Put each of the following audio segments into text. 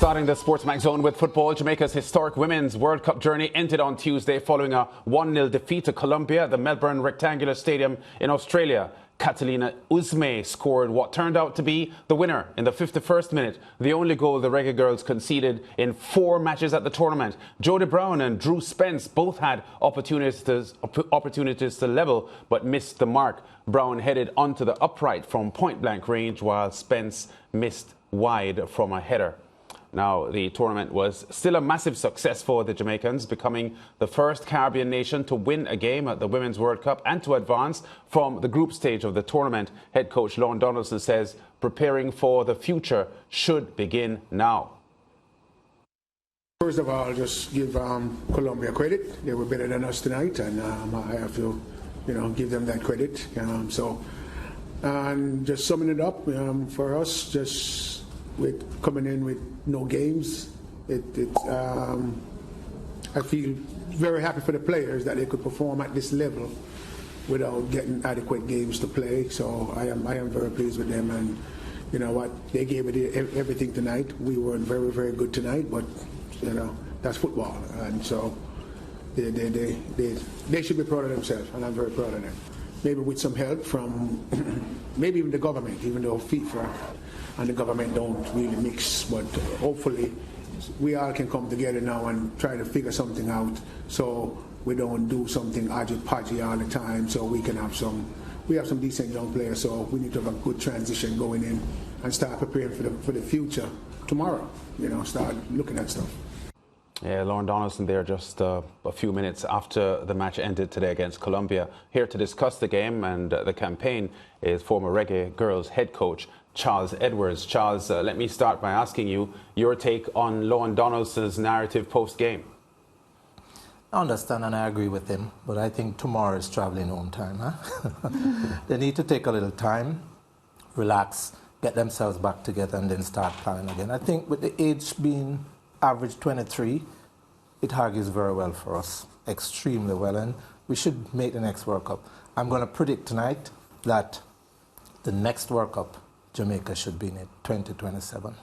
Starting the Sports Mag Zone with football, Jamaica's historic Women's World Cup journey ended on Tuesday following a 1-0 defeat to Colombia at the Melbourne Rectangular Stadium in Australia. Catalina Uzme scored what turned out to be the winner in the 51st minute, the only goal the Reggae Girlz conceded in 4 matches at the tournament. Jodie Brown and Drew Spence both had opportunities to level but missed the mark. Brown headed onto the upright from point-blank range while Spence missed wide from a header. Now, the tournament was still a massive success for the Jamaicans, becoming the first Caribbean nation to win a game at the Women's World Cup and to advance from the group stage of the tournament. Head coach Lorne Donaldson says preparing for the future should begin now. First of all, just give Colombia credit. They were better than us tonight, and I have to, give them that credit. And just summing it up for us, just with coming in with no games, I feel very happy for the players that they could perform at this level without getting adequate games to play. So I am very pleased with them, and you know what, they gave it everything tonight. We weren't very, very good tonight, but that's football, and so they should be proud of themselves, and I'm very proud of them. Maybe with some help from maybe even the government, even though FIFA and the government don't really mix, but hopefully we all can come together now and try to figure something out so we don't do something podgy all the time, so we can have we have some decent young players, so we need to have a good transition going in and start preparing for the future tomorrow, start looking at stuff. Yeah, Lorne Donaldson there just a few minutes after the match ended today against Colombia. Here to discuss the game and the campaign is former Reggae Girlz head coach Charles Edwards. Charles, let me start by asking you your take on Lorne Donaldson's narrative post-game. I understand and I agree with him, but I think tomorrow is traveling home time. Huh? They need to take a little time, relax, get themselves back together and then start planning again. I think with the age being average 23, it argues very well for us, extremely well, and we should make the next World Cup. I'm going to predict tonight that the next World Cup, Jamaica should be in it, 2027.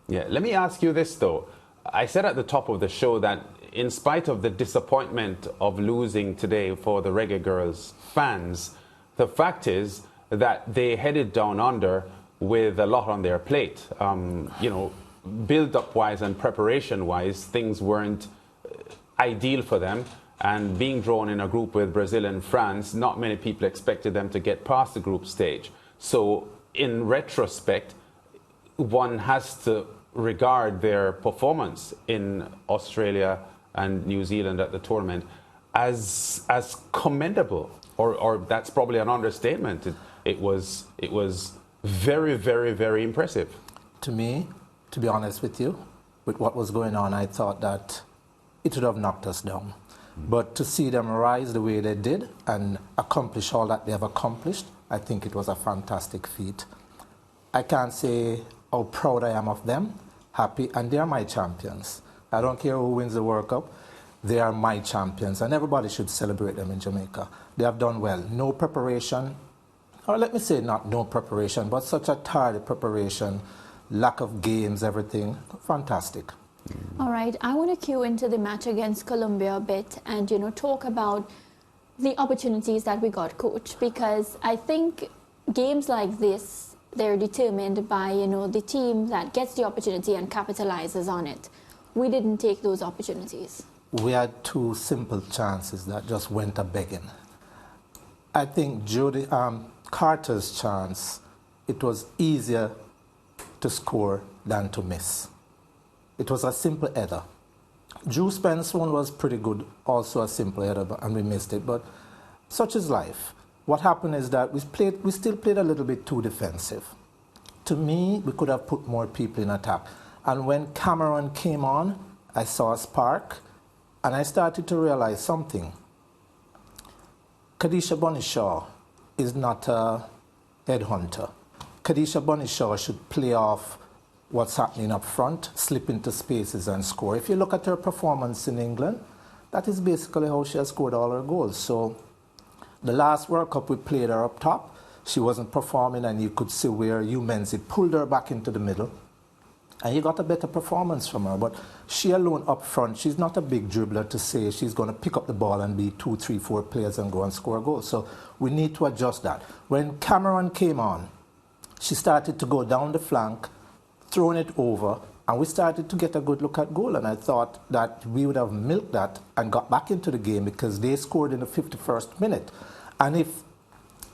Yeah, let me ask you this though. I said at the top of the show that in spite of the disappointment of losing today for the Reggae Girlz fans, the fact is that they headed down under with a lot on their plate. Build-up wise and preparation wise, things weren't ideal for them, and being drawn in a group with Brazil and France, not many people expected them to get past the group stage. So in retrospect, one has to regard their performance in Australia and New Zealand at the tournament as commendable, or that's probably an understatement. It was very, very, very impressive. To me, to be honest with you, with what was going on, I thought that it would have knocked us down. But to see them rise the way they did and accomplish all that they have accomplished, I think it was a fantastic feat. I can't say how proud I am of them, happy, and they are my champions. I don't care who wins the World Cup, they are my champions, and everybody should celebrate them in Jamaica. They have done well. No preparation, or let me say not no preparation, but such a tardy preparation, lack of games, everything, fantastic. All right, I want to cue into the match against Colombia a bit and, talk about the opportunities that we got, Coach, because I think games like this, they're determined by, the team that gets the opportunity and capitalizes on it. We didn't take those opportunities. We had 2 simple chances that just went a-begging. I think Carter's chance, it was easier to score than to miss. It was a simple header. Drew Spence's one was pretty good, also a simple header, and we missed it, but such is life. What happened is that we still played a little bit too defensive. To me, we could have put more people in attack. And when Cameron came on, I saw a spark, and I started to realize something. Kadisha Bonishaw is not a headhunter. Kadisha Bonishaw should play off what's happening up front, slip into spaces and score. If you look at her performance in England, that is basically how she has scored all her goals. So the last World Cup we played her up top, she wasn't performing, and you could see where Hugh Menzies pulled her back into the middle And you got a better performance from her. But she alone up front, she's not a big dribbler to say she's going to pick up the ball and be 2, 3, 4 players and go and score goals. So we need to adjust that. When Cameron came on, she started to go down the flank, throwing it over, and we started to get a good look at goal. And I thought that we would have milked that and got back into the game because they scored in the 51st minute. And if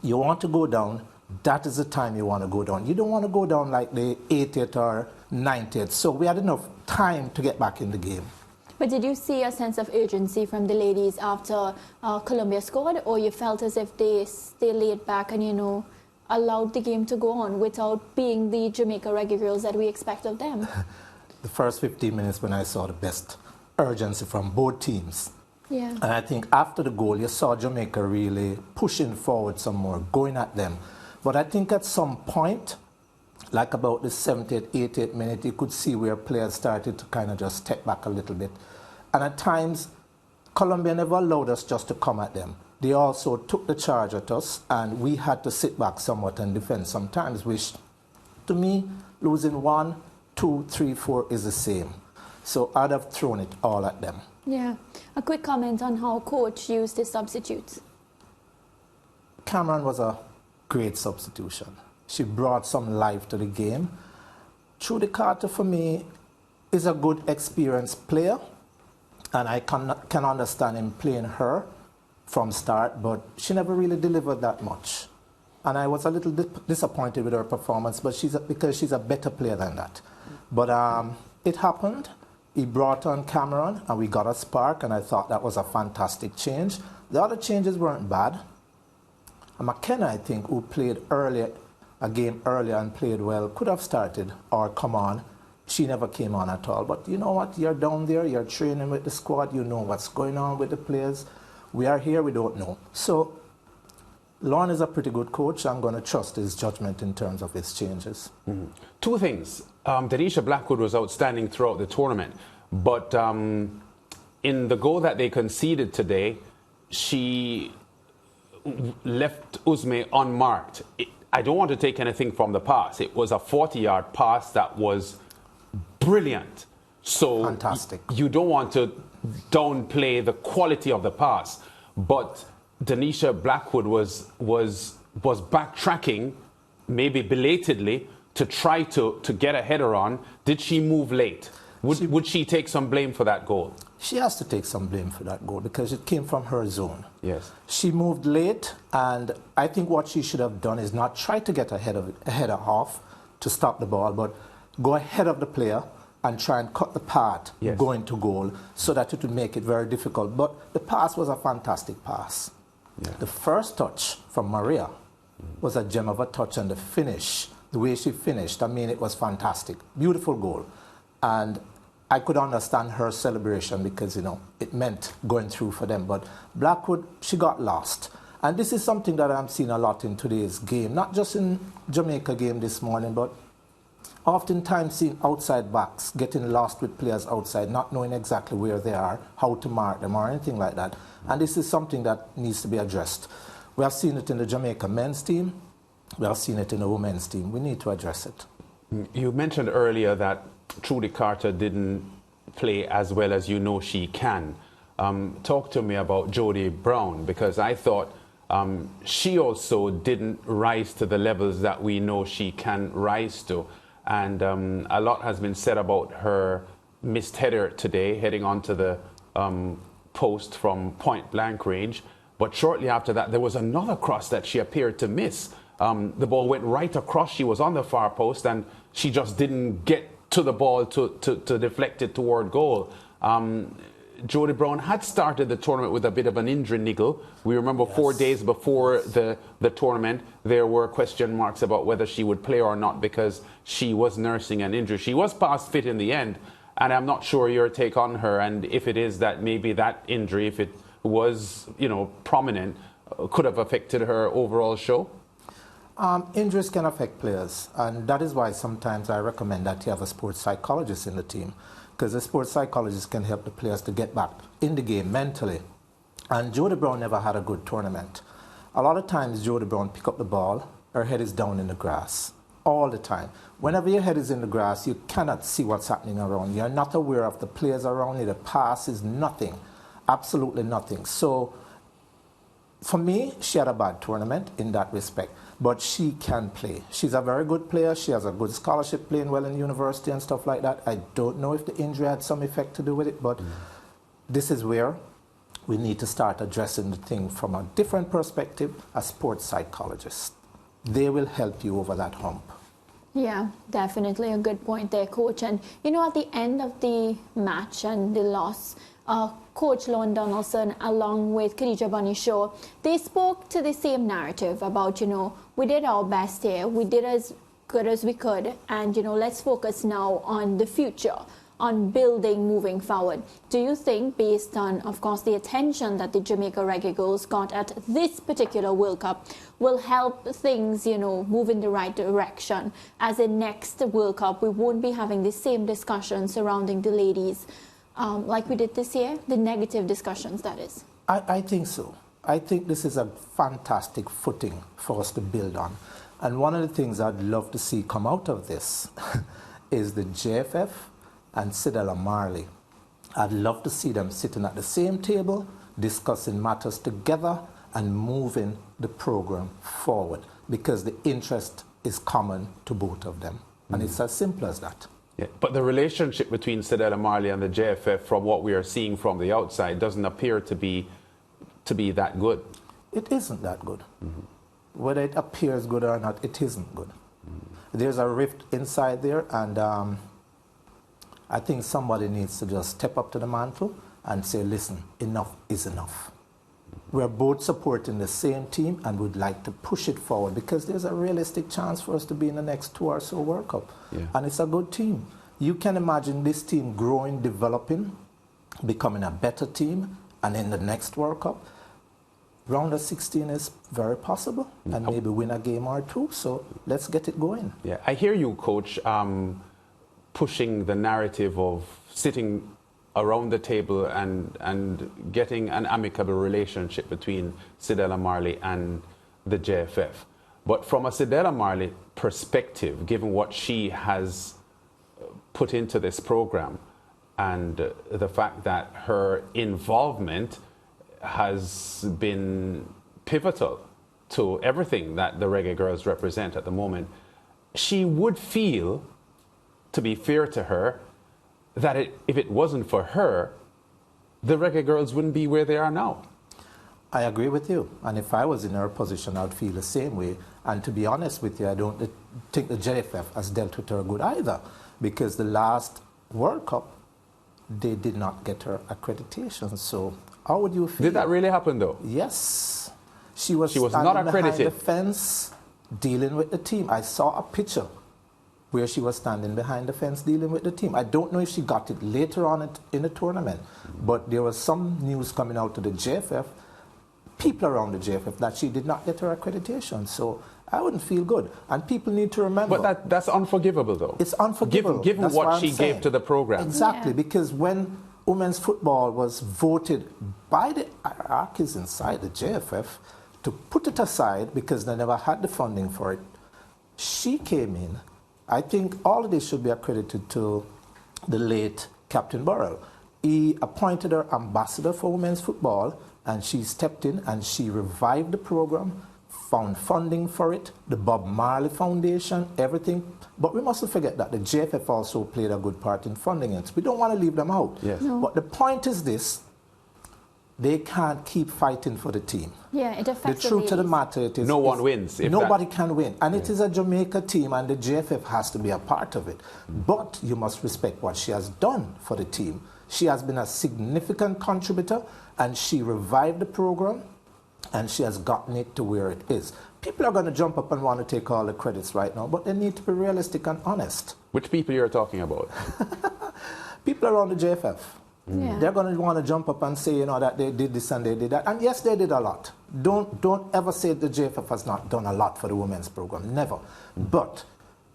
you want to go down, that is the time you want to go down. You don't want to go down like the 80th or 90th. So we had enough time to get back in the game. But did you see a sense of urgency from the ladies after Colombia scored, or you felt as if they laid back and, allowed the game to go on without being the Jamaica Reggae Girls that we expect of them? The first 15 minutes when I saw the best urgency from both teams. Yeah. And I think after the goal, you saw Jamaica really pushing forward some more, going at them. But I think at some point, like about the 70th, 80th minute, you could see where players started to kind of just step back a little bit. And at times, Colombia never allowed us just to come at them. They also took the charge at us, and we had to sit back somewhat and defend sometimes, which, to me, losing 1, 2, 3, 4 is the same. So I'd have thrown it all at them. Yeah. A quick comment on how coach used his substitutes. Cameron was a great substitution. She brought some life to the game. Trudy Carter, for me, is a good, experienced player, and I can understand him playing her from start, but she never really delivered that much. And I was a little disappointed with her performance, but because she's a better player than that. But it happened. He brought on Cameron, and we got a spark, and I thought that was a fantastic change. The other changes weren't bad. McKenna, I think, who played a game earlier and played well, could have started or come on. She never came on at all. But you know what? You're down there, you're training with the squad, you know what's going on with the players. We are here, we don't know. So Lorne is a pretty good coach. I'm going to trust his judgment in terms of his changes. Mm-hmm. Two things. Denisha Blackwood was outstanding throughout the tournament, but in the goal that they conceded today, she left Uzme unmarked. I don't want to take anything from the pass. It was a 40-yard pass that was brilliant. So fantastic. You don't want to downplay the quality of the pass, but Denisha Blackwood was backtracking, maybe belatedly, to try to get a header on. Did she move late? Would she take some blame for that goal? She has to take some blame for that goal because it came from her zone. Yes. She moved late, and I think what she should have done is not try to get a header off to stop the ball, but go ahead of the player and try and cut the path going to goal so that it would make it very difficult. But the pass was a fantastic pass. Yeah. The first touch from Maria was a gem of a touch, and the finish, the way she finished, I mean, it was fantastic. Beautiful goal. And I could understand her celebration because, it meant going through for them. But Blackwood, she got lost. And this is something that I'm seeing a lot in today's game, not just in Jamaica game this morning, but oftentimes seeing outside backs getting lost with players outside, not knowing exactly where they are, how to mark them or anything like that. And this is something that needs to be addressed. We have seen it in the Jamaica men's team. We have seen it in the women's team. We need to address it. You mentioned earlier that Trudy Carter didn't play as well as she can. Talk to me about Jodie Brown, because I thought she also didn't rise to the levels that we know she can rise to. And a lot has been said about her missed header today, heading onto the post from point blank range. But shortly after that, there was another cross that she appeared to miss. The ball went right across. She was on the far post, and she just didn't get to the ball to deflect it toward goal. Jodie Brown had started the tournament with a bit of an injury niggle. We remember 4 days before the tournament, there were question marks about whether she would play or not because she was nursing an injury. She was past fit in the end, and I'm not sure your take on her, and if it is that maybe that injury, if it was prominent, could have affected her overall show. Injuries can affect players, and that is why sometimes I recommend that you have a sports psychologist in the team, because the sports psychologist can help the players to get back in the game mentally. And Jodie Brown never had a good tournament. A lot of times Jodie Brown pick up the ball, her head is down in the grass. all the time. Whenever your head is in the grass, you cannot see what's happening around you. You're not aware of the players around you. The pass is nothing, absolutely nothing. So for me, she had a bad tournament in that respect, but she can play. She's a very good player. She has a good scholarship, playing well in university and stuff like that. I don't know if the injury had some effect to do with it, but this is where we need to start addressing the thing from a different perspective as sports psychologists. They will help you over that hump. Yeah, definitely a good point there, Coach. And, you know, at the end of the match and the loss, Coach Lon Donaldson, along with Khadija Bunny Shaw, they spoke to the same narrative about, you know, we did our best here, we did as good as we could, and, you know, let's focus now on the future, on building moving forward. Do you think, based on, of course, the attention that the Jamaica Reggae Girlz got at this particular World Cup, will help things, you know, move in the right direction? As in next World Cup, we won't be having the same discussion surrounding the ladies like we did this year, the negative discussions, that is. I think so. I think this is a fantastic footing for us to build on. And one of the things I'd love to see come out of this is the JFF and Cedella Marley. I'd love to see them sitting at the same table, discussing matters together and moving the program forward, because the interest is common to both of them. And it's as simple as that. Yeah, but the relationship between Cedella Marley and the JFF, from what we are seeing from the outside, doesn't appear to be that good. It isn't that good. Whether it appears good or not, it isn't good. There's a rift inside there, and I think somebody needs to just step up to the mantle and say, listen, enough is enough. We're both supporting the same team and would like to push it forward, because there's a realistic chance for us to be in the next 2 or so World Cup. Yeah. And it's a good team. You can imagine this team growing, developing, becoming a better team, and in the next World Cup, round of 16 is very possible, and maybe win a game or two. So let's get it going. Yeah, I hear you, Coach, pushing the narrative of sitting around the table and getting an amicable relationship between Cedella Marley and the JFF. But from a Cedella Marley perspective, given what she has put into this program and the fact that her involvement has been pivotal to everything that the Reggae Girlz represent at the moment, she would feel, to be fair to her, that if it wasn't for her, the Reggae Girlz wouldn't be where they are now. I agree with you. And if I was in her position, I'd feel the same way. And to be honest with you, I don't think the JFF has dealt with her good either, because the last World Cup, they did not get her accreditation. So how would you feel? Did that really happen, though? Yes. She was not accredited. behind the fence dealing with the team. I saw a picture where she was standing behind the fence dealing with the team. I don't know if she got it later on in the tournament, but there was some news coming out to the JFF, people around the JFF, that she did not get her accreditation. So I wouldn't feel good. And people need to remember. But that's unforgivable, though. It's unforgivable. Given what she gave to the program. Exactly, because when women's football was voted by the hierarchies inside the JFF to put it aside because they never had the funding for it, she came in. I think all of this should be accredited to the late Captain Burrell. He appointed her ambassador for women's football, and she stepped in and she revived the program, found funding for it, the Bob Marley Foundation, everything. But we mustn't forget that the JFF also played a good part in funding it. We don't want to leave them out. Yes. No. But the point is this: they can't keep fighting for the team. Yeah, it affects the truth of the matter it is no one wins. Nobody can win. And it is a Jamaica team, and the JFF has to be a part of it. But you must respect what she has done for the team. She has been a significant contributor, and she revived the program, and she has gotten it to where it is. People are going to jump up and want to take all the credits right now, but they need to be realistic and honest. Which people you're talking about? People around the JFF. Yeah. They're going to want to jump up and say, you know, that they did this and they did that. And yes, they did a lot. Don't ever say the JFF has not done a lot for the women's program. Never. But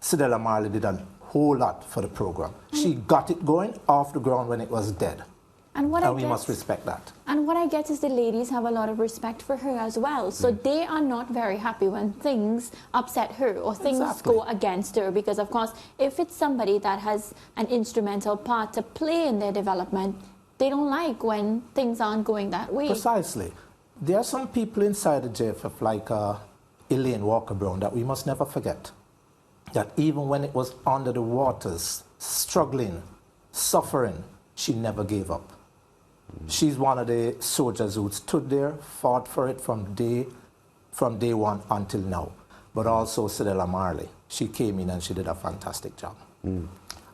Cedella Marley did a whole lot for the program. She got it going off the ground when it was dead. And we must respect that. And what I get is the ladies have a lot of respect for her as well. So they are not very happy when things upset her or things go against her. Because, of course, if it's somebody that has an instrumental part to play in their development, they don't like when things aren't going that way. Precisely. There are some people inside the JFF, like Elaine Walker-Brown, that we must never forget. That even when it was under the waters, struggling, suffering, she never gave up. She's one of the soldiers who stood there, fought for it from day one until now. But also Cedella Marley. She came in and she did a fantastic job.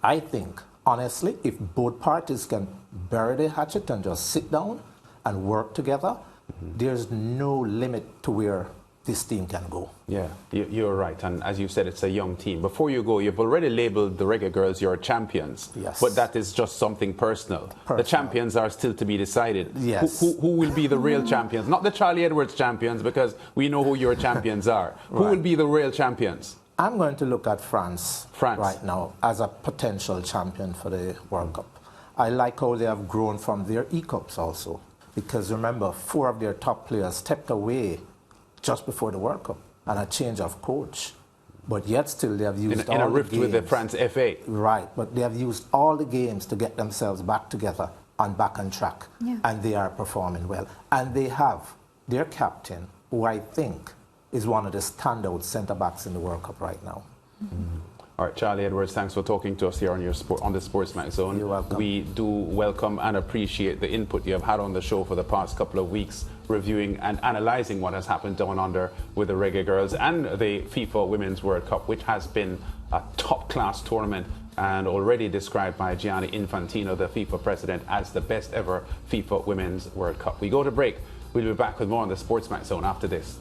I think, honestly, if both parties can bury the hatchet and just sit down and work together, there's no limit to where this team can go. Yeah, you're right. And as you said, it's a young team. Before you go, you've already labeled the Reggae Girls your champions. Yes. But that is just something personal. The champions are still to be decided. Yes. Who will be the real champions? Not the Charlie Edwards champions, because we know who your champions are. Who will be the real champions? I'm going to look at France right now as a potential champion for the World Cup. I like how they have grown from their E-Cups also. Because remember, 4 of their top players stepped away just before the World Cup and a change of coach. But yet still they have used all the games. In a rift with the France FA. Right, but they have used all the games to get themselves back together and back on track. Yeah. And they are performing well. And they have their captain, who I think is one of the standout centre-backs in the World Cup right now. All right, Charlie Edwards, thanks for talking to us here on on the Sports Night Zone. You're welcome. We do welcome and appreciate the input you have had on the show for the past couple of weeks, reviewing and analysing what has happened down under with the Reggae Girls and the FIFA Women's World Cup, which has been a top-class tournament and already described by Gianni Infantino, the FIFA president, as the best ever FIFA Women's World Cup. We go to break. We'll be back with more on the Sports Night Zone after this.